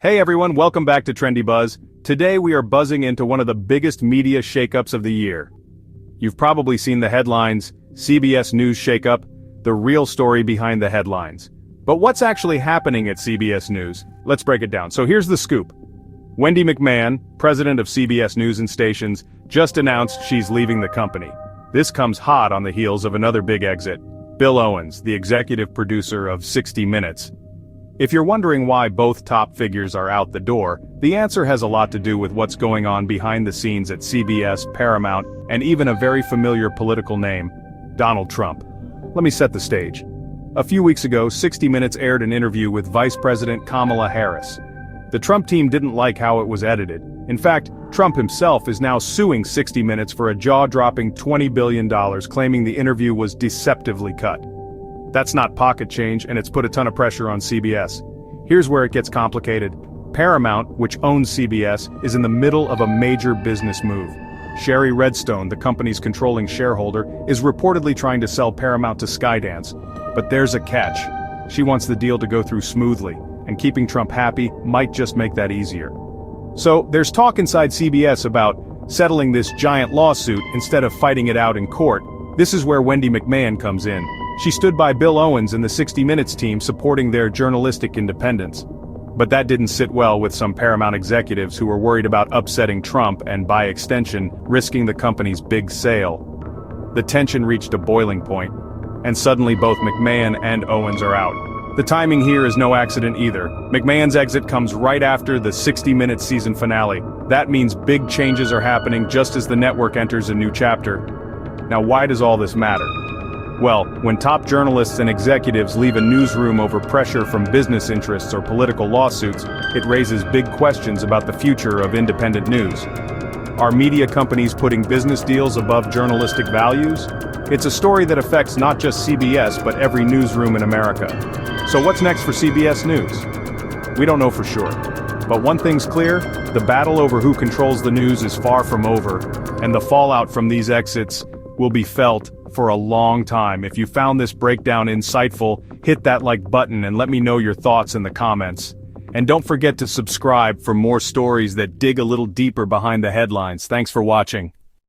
Hey everyone, welcome back to Trendy Buzz. Today we are buzzing into one of the biggest media shakeups of the year. You've probably seen the headlines, CBS News shakeup, the real story behind the headlines. But what's actually happening at CBS News? Let's break it down. So here's the scoop. Wendy McMahon, president of CBS News and Stations, just announced she's leaving the company. This comes hot on the heels of another big exit. Bill Owens, the executive producer of 60 Minutes. If you're wondering why both top figures are out the door, the answer has a lot to do with what's going on behind the scenes at CBS, Paramount, and even a very familiar political name, Donald Trump. Let me set the stage. A few weeks ago, 60 Minutes aired an interview with Vice President Kamala Harris. The Trump team didn't like how it was edited. In fact, Trump himself is now suing 60 Minutes for a jaw-dropping $20 billion, claiming the interview was deceptively cut. That's not pocket change, and it's put a ton of pressure on CBS. Here's where it gets complicated. Paramount, which owns CBS, is in the middle of a major business move. Sherry Redstone, the company's controlling shareholder, is reportedly trying to sell Paramount to Skydance. But there's a catch. She wants the deal to go through smoothly, and keeping Trump happy might just make that easier. So, there's talk inside CBS about settling this giant lawsuit instead of fighting it out in court. This is where Wendy McMahon comes in. She stood by Bill Owens and the 60 Minutes team supporting their journalistic independence. But that didn't sit well with some Paramount executives who were worried about upsetting Trump and, by extension, risking the company's big sale. The tension reached a boiling point, and suddenly both McMahon and Owens are out. The timing here is no accident either. McMahon's exit comes right after the 60 Minutes season finale. That means big changes are happening just as the network enters a new chapter. Now, why does all this matter? Well, when top journalists and executives leave a newsroom over pressure from business interests or political lawsuits, it raises big questions about the future of independent news. Are media companies putting business deals above journalistic values? It's a story that affects not just CBS but every newsroom in America. So what's next for CBS News? We don't know for sure. But one thing's clear, the battle over who controls the news is far from over, and the fallout from these exits will be felt for a long time. If you found this breakdown insightful, hit that like button and let me know your thoughts in the comments. And don't forget to subscribe for more stories that dig a little deeper behind the headlines. Thanks for watching.